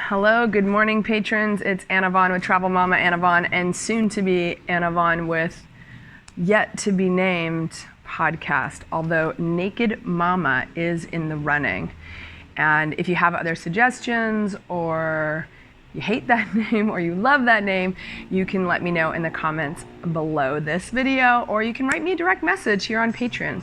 Hello, good morning, patrons. It's Anna Vaughn with Travel Mama Anna Vaughn, and soon to be Anna Vaughn with yet to be named podcast, although Naked Mama is in the running. And if you have other suggestions, or you hate that name, or you love that name, you can let me know in the comments below this video, or you can write me a direct message here on Patreon.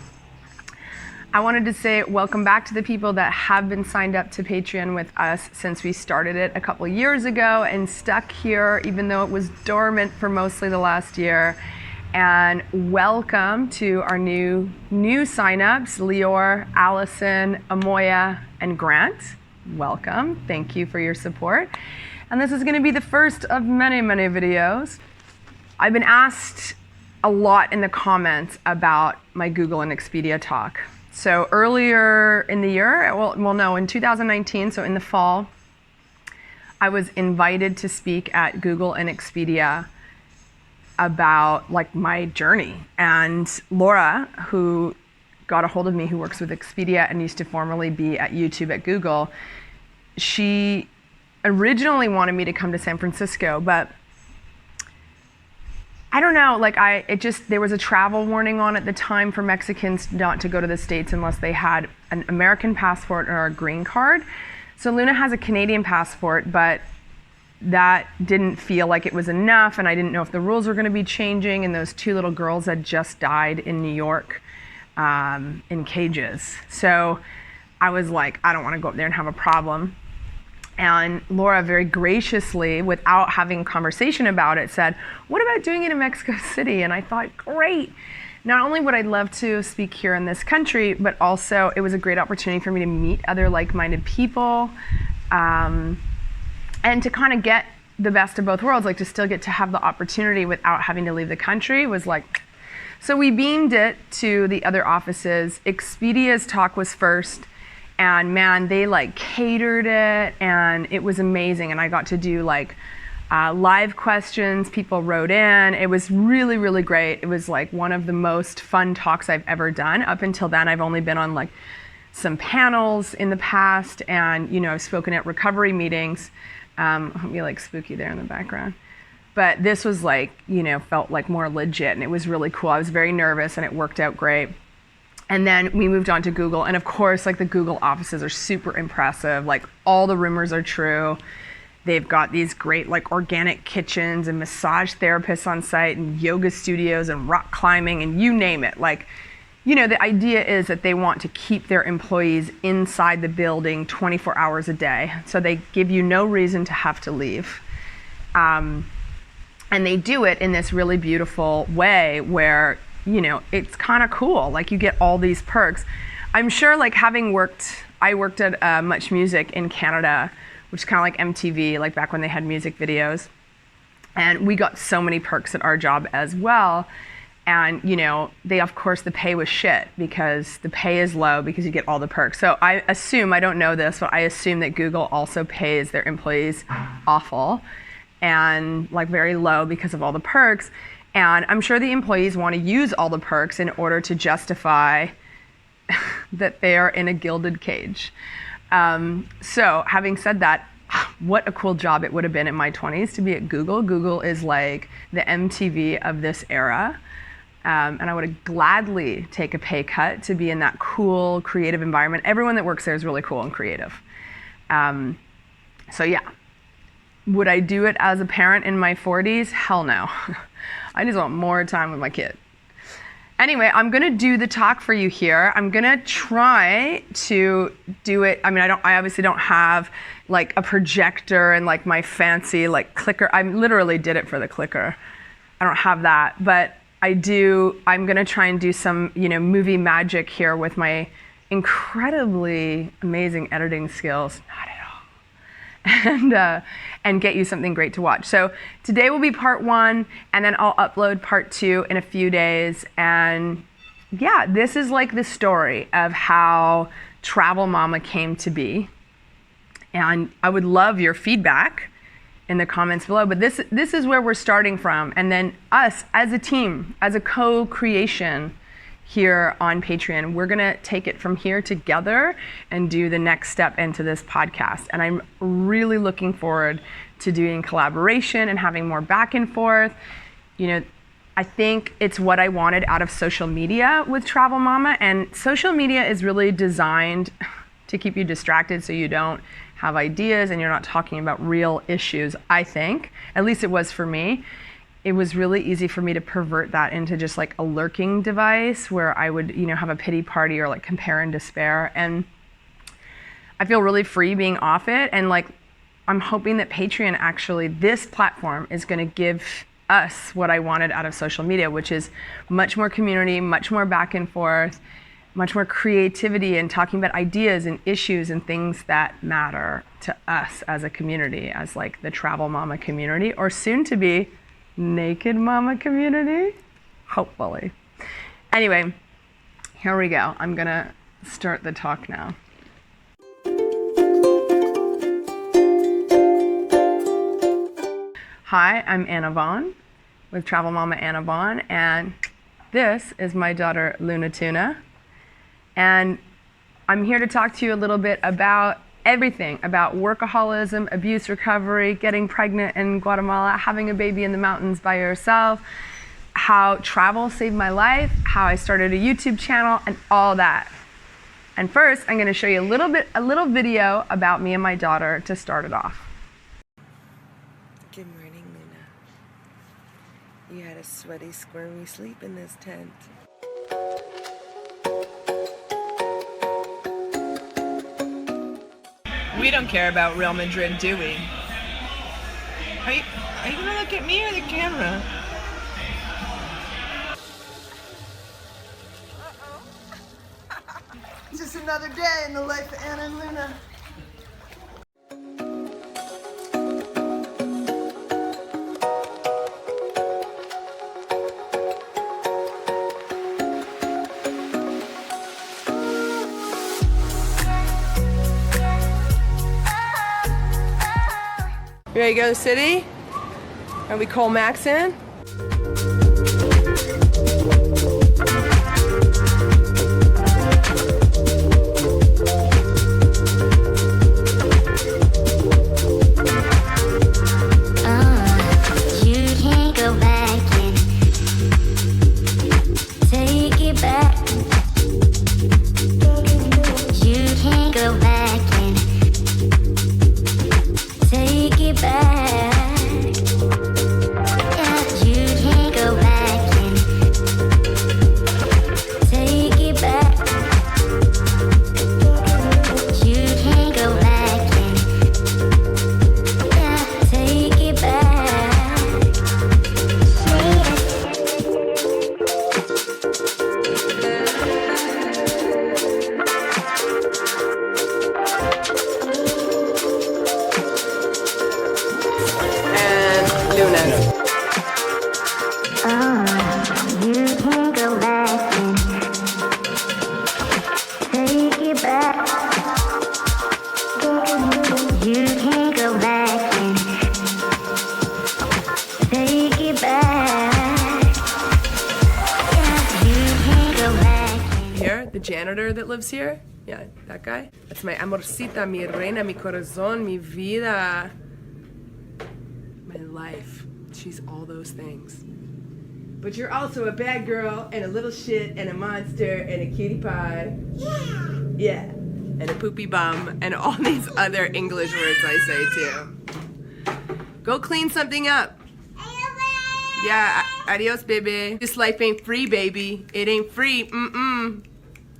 I wanted to say welcome back to the people that have been signed up to Patreon with us since we started it a couple years ago and stuck here even though it was dormant for mostly the last year. And welcome to our new signups, Lior, Allison, Amoya, and Grant. Welcome. Thank you for your support. And this is going to be the first of many, many videos. I've been asked a lot in the comments about my Google and Expedia talk. So earlier in the year, in 2019, so in the fall, I was invited to speak at Google and Expedia about my journey. And Laura, who got a hold of me, who works with Expedia and used to formerly be at YouTube at Google, she originally wanted me to come to San Francisco, but I don't know, there was a travel warning on at the time for Mexicans not to go to the States unless they had an American passport or a green card. So Luna has a Canadian passport, but that didn't feel like it was enough, and I didn't know if the rules were going to be changing, and those two little girls had just died in New York in cages. So I was like, I don't want to go up there and have a problem. And Laura very graciously, without having a conversation about it, said, what about doing it in Mexico City? And I thought, great. Not only would I love to speak here in this country, but also it was a great opportunity for me to meet other like-minded people and to kind of get the best of both worlds, to still get to have the opportunity without having to leave the country was so we beamed it to the other offices. Expedia's talk was first. And man, they catered it, and it was amazing. And I got to do live questions. People wrote in. It was really, really great. It was one of the most fun talks I've ever done. Up until then, I've only been on some panels in the past, and I've spoken at recovery meetings. Hope you spooky there in the background. But this was felt more legit, and it was really cool. I was very nervous, and it worked out great. And then we moved on to Google. And of course, the Google offices are super impressive. All the rumors are true. They've got these great organic kitchens and massage therapists on site and yoga studios and rock climbing and you name it. The idea is that they want to keep their employees inside the building 24 hours a day. So they give you no reason to have to leave. And they do it in this really beautiful way where it's kind of cool. You get all these perks. I'm sure I worked at Much Music in Canada, which is kind of like MTV, back when they had music videos. And we got so many perks at our job as well. And, of course, the pay was shit because the pay is low because you get all the perks. So I don't know this, but I assume that Google also pays their employees awful and very low because of all the perks. And I'm sure the employees want to use all the perks in order to justify that they are in a gilded cage. So having said that, what a cool job it would have been in my 20s to be at Google. Google is the MTV of this era. And I would gladly take a pay cut to be in that cool, creative environment. Everyone that works there is really cool and creative. So yeah. Would I do it as a parent in my 40s? Hell no. I just want more time with my kid. Anyway, I'm gonna do the talk for you here. I'm gonna try to do it. I obviously don't have a projector and my fancy clicker. I literally did it for the clicker. I don't have that, but I'm gonna try and do some, movie magic here with my incredibly amazing editing skills. Not at all. And get you something great to watch. So today will be part 1, and then I'll upload part 2 in a few days. And yeah, this is the story of how Travel Mama came to be. And I would love your feedback in the comments below, but this is where we're starting from. And then us as a team, as a co-creation, here on Patreon. We're gonna take it from here together and do the next step into this podcast. And I'm really looking forward to doing collaboration and having more back and forth. You know, I think it's what I wanted out of social media with Travel Mama, and social media is really designed to keep you distracted so you don't have ideas and you're not talking about real issues, I think. At least it was for me. It was really easy for me to pervert that into just like a lurking device where I would, you know, have a pity party or like compare and despair. And I feel really free being off it. And like, I'm hoping that Patreon actually, this platform is gonna give us what I wanted out of social media, which is much more community, much more back and forth, much more creativity and talking about ideas and issues and things that matter to us as a community, as like the Travel Mama community, or soon to be Naked Mama community, hopefully. Anyway, here we go. I'm gonna start the talk now. Hi, I'm Anna Vaughn with Travel Mama Anna Vaughn, and this is my daughter Luna Tuna. And I'm here to talk to you a little bit about everything, about workaholism, abuse recovery, getting pregnant in Guatemala, having a baby in the mountains by yourself, how travel saved my life, how I started a YouTube channel, and all that. And first, I'm gonna show you a little video about me and my daughter to start it off. Good morning, Luna. You had a sweaty, squirmy sleep in this tent. We don't care about Real Madrid, do we? Are you gonna look at me or the camera? Just another day in the life of Anna and Luna. You ready to go to the city? Are we call Max in? The janitor that lives here, yeah, that guy. That's my amorcita, mi reina, mi corazón, mi vida, my life. She's all those things. But you're also a bad girl and a little shit and a monster and a cutie pie. Yeah. Yeah. And a poopy bum and all these other English words I say too. Go clean something up. Yeah, adios, baby. This life ain't free, baby. It ain't free.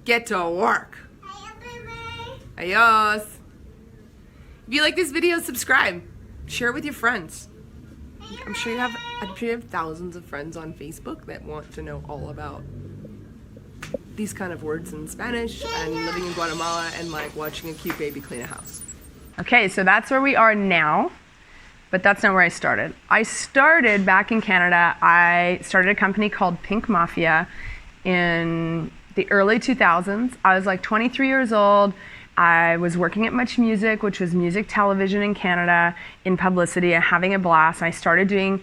Get to work. Adios. If you like this video, subscribe. Share it with your friends. I'm sure you have thousands of friends on Facebook that want to know all about these kind of words in Spanish and living in Guatemala and like watching a cute baby clean a house. Okay, so that's where we are now, but that's not where I started. I started back in Canada. I started a company called Pink Mafia in the early 2000s. I was like 23 years old. I was working at Much Music, which was music television in Canada, in publicity and having a blast. I started doing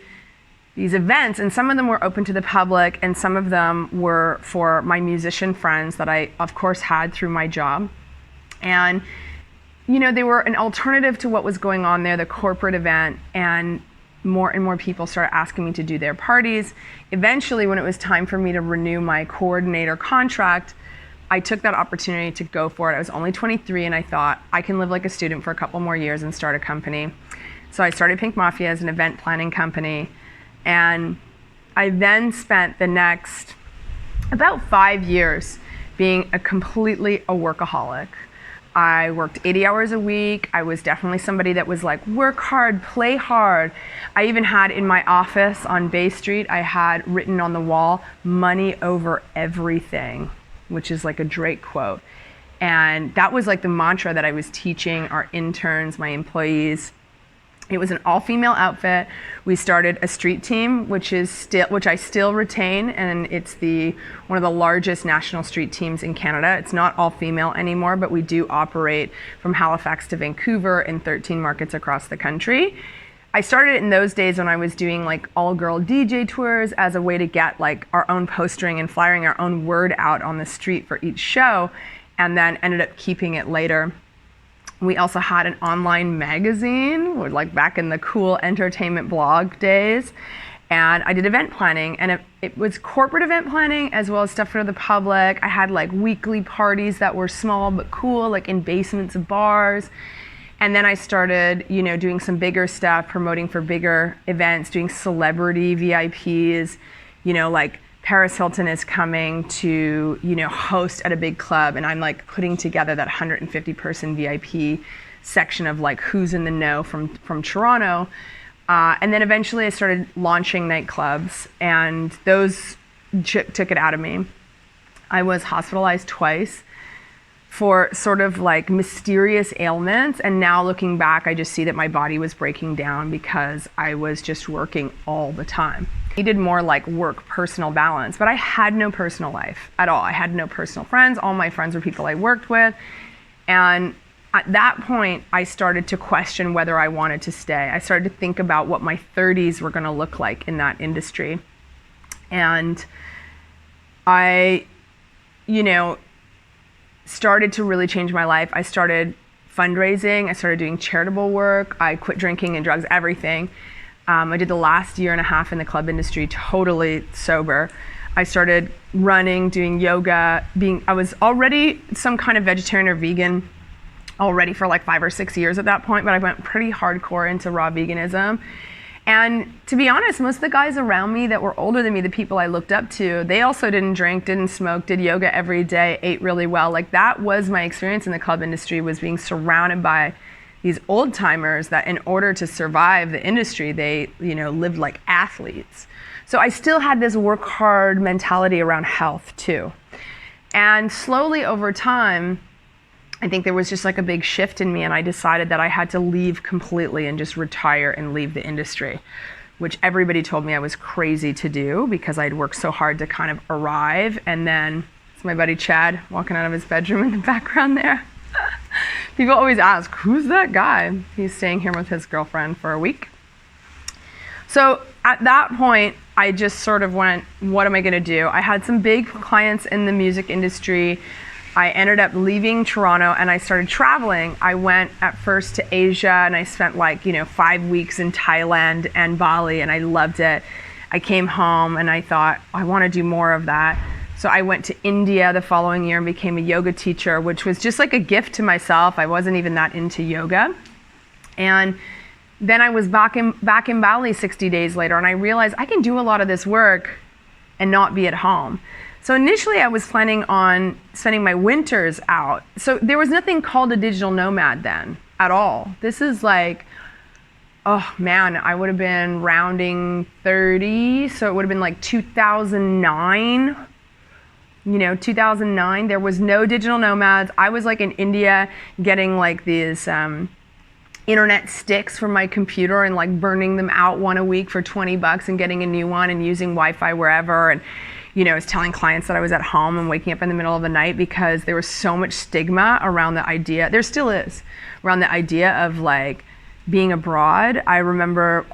these events, and some of them were open to the public, and some of them were for my musician friends that I, of course, had through my job. And they were an alternative to what was going on there, the corporate event, and more people started asking me to do their parties. Eventually, when it was time for me to renew my coordinator contract, I took that opportunity to go for it. I was only 23, and I thought, I can live like a student for a couple more years and start a company. So I started Pink Mafia as an event planning company, and I then spent the next about 5 years being completely a workaholic. I worked 80 hours a week. I was definitely somebody that was like, work hard, play hard. I even had in my office on Bay Street, I had written on the wall, money over everything, which is like a Drake quote. And that was like the mantra that I was teaching our interns, my employees. It was an all-female outfit. We started a street team, which I still retain, and it's one of the largest national street teams in Canada. It's not all-female anymore, but we do operate from Halifax to Vancouver in 13 markets across the country. I started in those days when I was doing like all-girl DJ tours as a way to get like our own postering and flyering our own word out on the street for each show, and then ended up keeping it later. We also had an online magazine, like back in the cool entertainment blog days. And I did event planning, and it was corporate event planning as well as stuff for the public. I had like weekly parties that were small but cool, like in basements of bars. And then I started, doing some bigger stuff, promoting for bigger events, doing celebrity VIPs, like Paris Hilton is coming to, host at a big club, and I'm like putting together that 150-person VIP section of like who's in the know from Toronto. And then eventually I started launching nightclubs, and those took it out of me. I was hospitalized twice for sort of like mysterious ailments, and now looking back, I just see that my body was breaking down because I was just working all the time. I needed more like work-personal balance, but I had no personal life at all. I had no personal friends. All my friends were people I worked with. And at that point, I started to question whether I wanted to stay. I started to think about what my 30s were gonna look like in that industry. And I, started to really change my life. I started fundraising. I started doing charitable work. I quit drinking and drugs, everything. I did the last year and a half in the club industry totally sober. I started running, doing yoga, I was already some kind of vegetarian or vegan already for like 5 or 6 years at that point, but I went pretty hardcore into raw veganism. And to be honest, most of the guys around me that were older than me, the people I looked up to, they also didn't drink, didn't smoke, did yoga every day, ate really well. Like that was my experience in the club industry, was being surrounded by these old timers that in order to survive the industry, they, lived like athletes. So I still had this work hard mentality around health too. And slowly over time, I think there was just like a big shift in me, and I decided that I had to leave completely and just retire and leave the industry, which everybody told me I was crazy to do because I'd worked so hard to kind of arrive. And then it's my buddy Chad walking out of his bedroom in the background there. People always ask, who's that guy? He's staying here with his girlfriend for a week. So at that point, I just sort of went, what am I gonna do? I had some big clients in the music industry. I ended up leaving Toronto and I started traveling. I went at first to Asia, and I spent 5 weeks in Thailand and Bali, and I loved it. I came home and I thought, I wanna do more of that. So I went to India the following year and became a yoga teacher, which was just like a gift to myself. I wasn't even that into yoga. And then I was back in Bali 60 days later, and I realized I can do a lot of this work and not be at home. So initially I was planning on spending my winters out. So there was nothing called a digital nomad then at all. This is like, oh man, I would have been rounding 30. So it would have been like 2009. 2009, there was no digital nomads. I was like in India getting like these internet sticks from my computer and like burning them out one a week for $20 and getting a new one and using Wi-Fi wherever. And I was telling clients that I was at home and waking up in the middle of the night because there was so much stigma around the idea, there still is, around the idea of like being abroad. I remember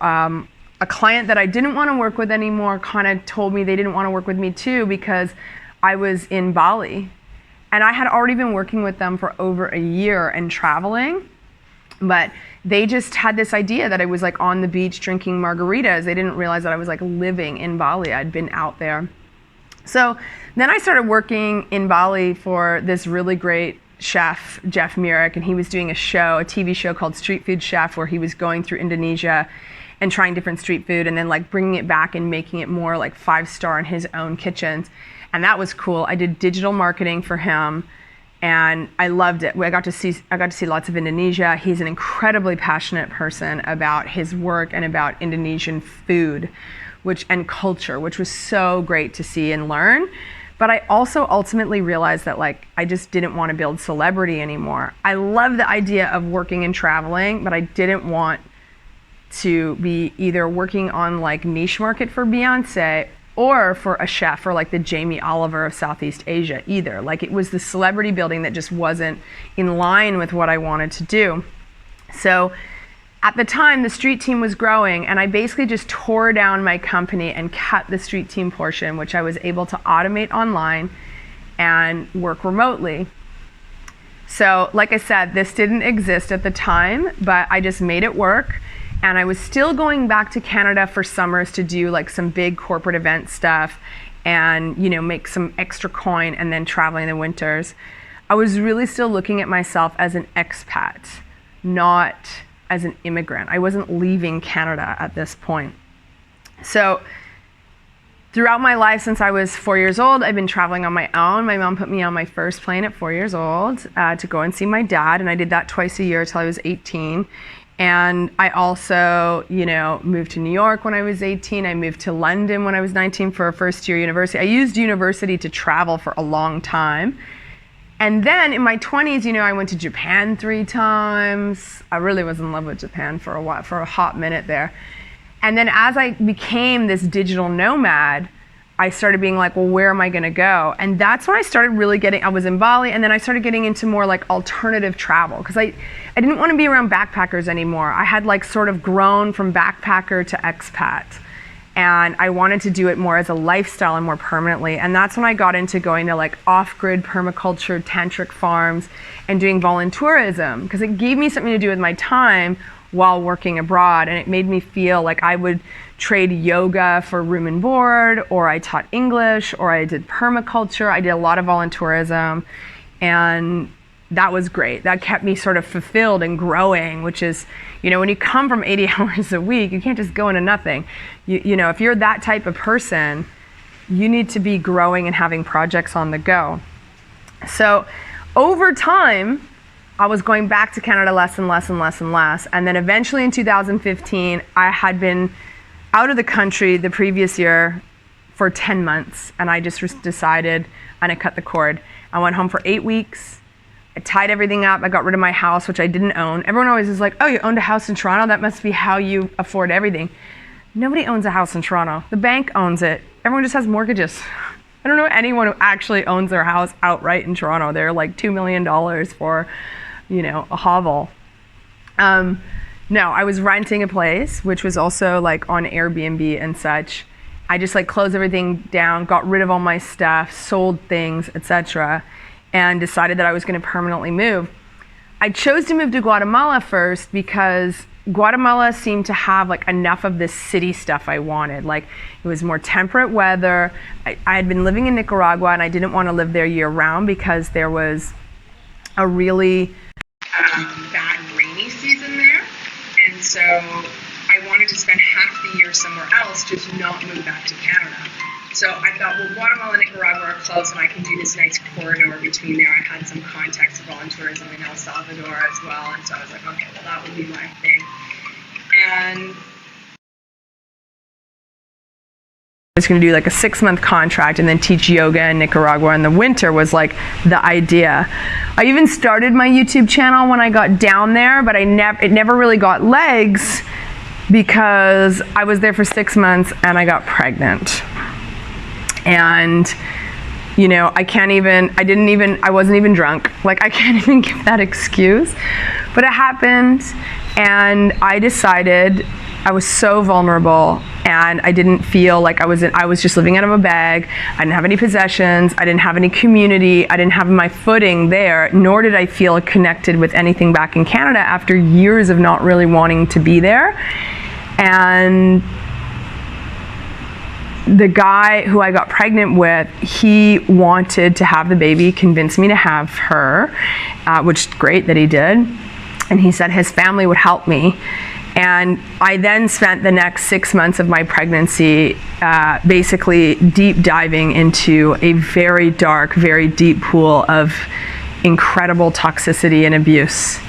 a client that I didn't want to work with anymore kind of told me they didn't want to work with me too because I was in Bali. And I had already been working with them for over a year and traveling, but they just had this idea that I was like on the beach drinking margaritas. They didn't realize that I was like living in Bali. I'd been out there. So then I started working in Bali for this really great chef, Jeff Murick, and he was doing a TV show called Street Food Chef, where he was going through Indonesia and trying different street food and then like bringing it back and making it more like 5-star in his own kitchens. And that was cool. I did digital marketing for him and I loved it. I got to see lots of Indonesia. He's an incredibly passionate person about his work and about Indonesian food and culture, which was so great to see and learn. But I also ultimately realized that like I just didn't want to build celebrity anymore. I love the idea of working and traveling, but I didn't want to be either working on like niche market for Beyonce or for a chef or like the Jamie Oliver of Southeast Asia either. Like it was the celebrity building that just wasn't in line with what I wanted to do. So at the time, the street team was growing, and I basically just tore down my company and cut the street team portion, which I was able to automate online and work remotely. So like I said, this didn't exist at the time, but I just made it work. And I was still going back to Canada for summers to do like some big corporate event stuff and, you know, make some extra coin and then traveling in the winters. I was really still looking at myself as an expat, not as an immigrant. I wasn't leaving Canada at this point. So throughout my life since I was 4 years old, I've been traveling on my own. My mom put me on my first plane at 4 years old to go and see my dad, and I did that twice a year till I was 18. And I also, you know, moved to New York when I was 18. I moved to London when I was 19 for a first-year university. I used university to travel for a long time. And then in my 20s, you know, I went to Japan 3 times. I really was in love with Japan for a while, for a hot minute there. And then as I became this digital nomad, I started being like, well, where am I gonna go? And that's when I started really I was in Bali, and then I started getting into more like alternative travel, because I didn't want to be around backpackers anymore. I had like sort of grown from backpacker to expat, and I wanted to do it more as a lifestyle and more permanently. And that's when I got into going to like off-grid permaculture tantric farms and doing voluntourism, because it gave me something to do with my time while working abroad, and it made me feel like I would trade yoga for room and board, or I taught English, or I did permaculture. I did a lot of voluntourism, and that was great. That kept me sort of fulfilled and growing, which is, you know, when you come from 80 hours a week, you can't just go into nothing. You know, if you're that type of person, you need to be growing and having projects on the go. So over time, I was going back to Canada less and less and less and less. And then eventually in 2015, I had been out of the country the previous year for 10 months. And I just decided, and I cut the cord. I went home for 8 weeks. I tied everything up. I got rid of my house, which I didn't own. Everyone always is like, oh, you owned a house in Toronto? That must be how you afford everything. Nobody owns a house in Toronto. The bank owns it. Everyone just has mortgages. I don't know anyone who actually owns their house outright in Toronto. They're like $2 million for, you know, a hovel. No, I was renting a place, which was also like on Airbnb and such. I just like closed everything down, got rid of all my stuff, sold things, etc., and decided that I was going to permanently move. I chose to move to Guatemala first because Guatemala seemed to have like enough of this city stuff I wanted. Like it was more temperate weather. I had been living in Nicaragua, and I didn't want to live there year round because there was a really bad rainy season there, and so I wanted to spend half the year somewhere else, just not move back to Canada. So I thought, well, Guatemala and Nicaragua are close, and I can do this nice corridor between there. I had some contacts of volunteerism in El Salvador as well, and so I was like, okay, well, that would be my thing. And I was going to do like a 6-month contract and then teach yoga in Nicaragua in the winter was like the idea. I even started my YouTube channel when I got down there, but it never really got legs because I was there for 6 months and I got pregnant. And, you know, I wasn't even drunk. Like, I can't even give that excuse. But it happened, and I decided I was so vulnerable, and I didn't feel like I was just living out of a bag. I didn't have any possessions. I didn't have any community. I didn't have my footing there, nor did I feel connected with anything back in Canada after years of not really wanting to be there. And the guy who I got pregnant with, he wanted to have the baby, convinced me to have her, which is great that he did. And he said his family would help me. And I then spent the next 6 months of my pregnancy basically deep diving into a very dark, very deep pool of incredible toxicity and abuse.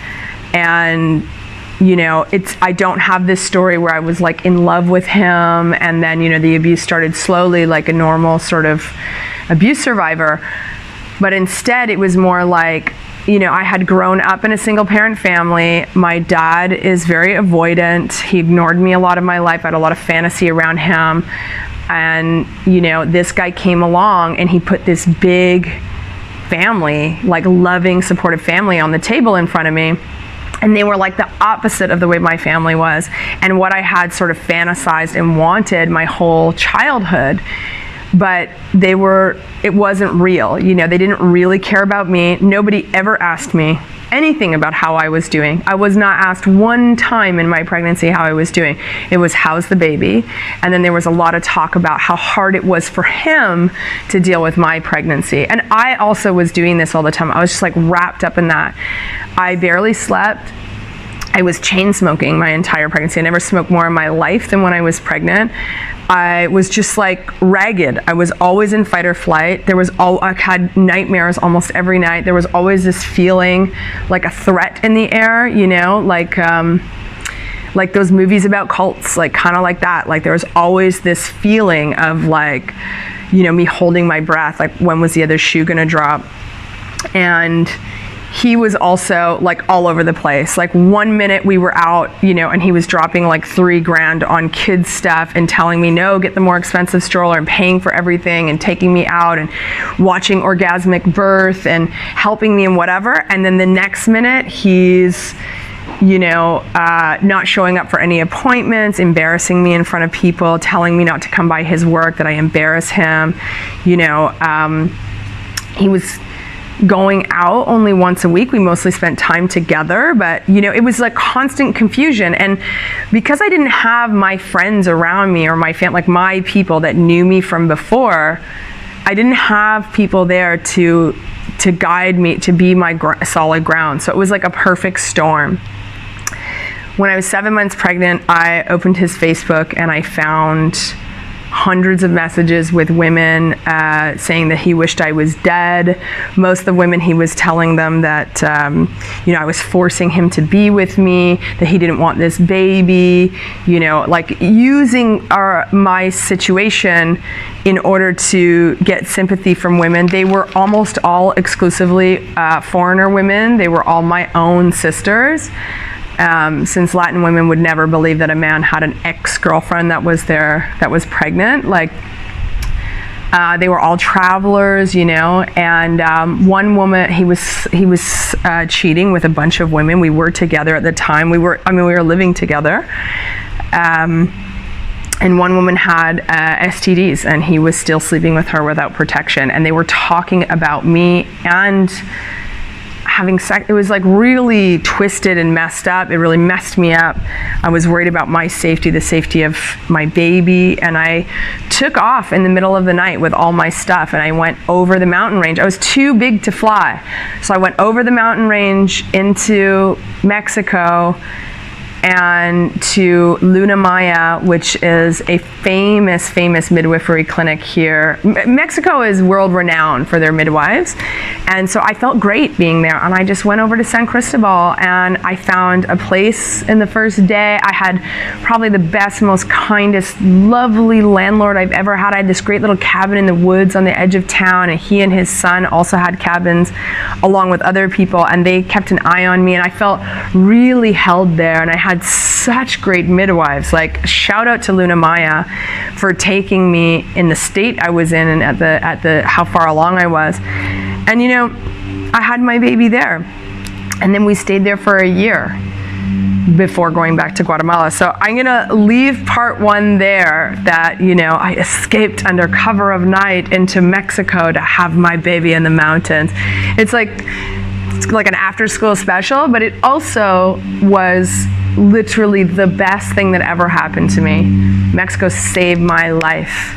And you know, I don't have this story where I was like in love with him and then, you know, the abuse started slowly like a normal sort of abuse survivor. But instead it was more like, you know, I had grown up in a single parent family. My dad is very avoidant. He ignored me a lot of my life. I had a lot of fantasy around him. And, you know, this guy came along and he put this big family, like loving, supportive family on the table in front of me. And they were like the opposite of the way my family was and what I had sort of fantasized and wanted my whole childhood. But it wasn't real. You know, they didn't really care about me. Nobody ever asked me anything about how I was doing. I was not asked one time in my pregnancy how I was doing. It was, how's the baby? And then there was a lot of talk about how hard it was for him to deal with my pregnancy. And I also was doing this all the time. I was just like wrapped up in that. I barely slept. I was chain smoking my entire pregnancy. I never smoked more in my life than when I was pregnant. I was just like ragged. I was always in fight or flight. I had nightmares almost every night. There was always this feeling like a threat in the air, you know, like those movies about cults, like kind of like that. Like there was always this feeling of like, you know, me holding my breath, like when was the other shoe gonna drop? And he was also like all over the place. Like 1 minute we were out, you know, and he was dropping like $3,000 on kids stuff and telling me, no, get the more expensive stroller, and paying for everything and taking me out and watching orgasmic birth and helping me and whatever. And then the next minute he's, you know, not showing up for any appointments, embarrassing me in front of people, telling me not to come by his work, that I embarrass him. You know, he was going out only once a week. We mostly spent time together, but you know, it was like constant confusion. And because I didn't have my friends around me or my family, like my people that knew me from before, I didn't have people there to guide me, to be my solid ground. So it was like a perfect storm. When I was 7 months pregnant, I opened his Facebook and I found hundreds of messages with women saying that he wished I was dead. Most of the women, he was telling them that you know, I was forcing him to be with me, that he didn't want this baby, you know, like using my situation in order to get sympathy from women. They were almost all exclusively foreigner women. They were all my own sisters. Since Latin women would never believe that a man had an ex-girlfriend that was pregnant. Like, they were all travelers, you know, and one woman, he was cheating with a bunch of women. We were together at the time. We were living together. And one woman had STDs, and he was still sleeping with her without protection. And they were talking about me and having sex. It was like really twisted and messed up. It really messed me up. I was worried about my safety, the safety of my baby, and I took off in the middle of the night with all my stuff, and I went over the mountain range. I was too big to fly, so I went over the mountain range into Mexico and to Luna Maya, which is a famous midwifery clinic here. Mexico is world renowned for their midwives. And so I felt great being there. And I just went over to San Cristobal and I found a place in the first day. I had probably the best, most kindest, lovely landlord I've ever had. I had this great little cabin in the woods on the edge of town, and he and his son also had cabins along with other people, and they kept an eye on me, and I felt really held there. And I had such great midwives. Like, shout out to Luna Maya for taking me in the state I was in and at the how far along I was. And you know, I had my baby there, and then we stayed there for a year before going back to Guatemala. So I'm gonna leave part one there, that, I escaped under cover of night into Mexico to have my baby in the mountains. It's like an after school special, but it also was literally the best thing that ever happened to me. Mexico saved my life.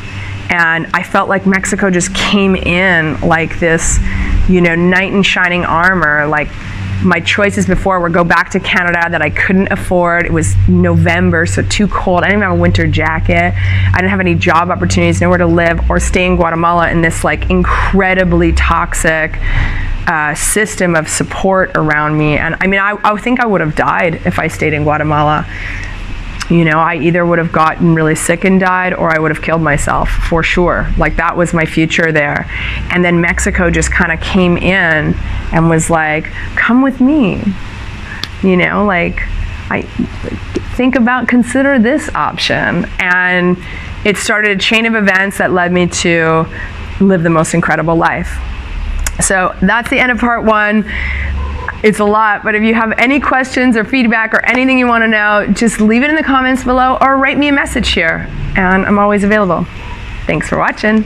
And I felt like Mexico just came in like this, knight in shining armor. Like, my choices before were go back to Canada that I couldn't afford. It was November, so too cold. I didn't even have a winter jacket. I didn't have any job opportunities, nowhere to live, or stay in Guatemala in this like incredibly toxic system of support around me. And I mean, I think I would have died if I stayed in Guatemala. I either would have gotten really sick and died, or I would have killed myself for sure. Like, that was my future there. And then Mexico just kind of came in and was like, come with me. Consider this option. And it started a chain of events that led me to live the most incredible life. So that's the end of part one. It's a lot, but if you have any questions or feedback or anything you want to know, just leave it in the comments below or write me a message here, and I'm always available. Thanks for watching.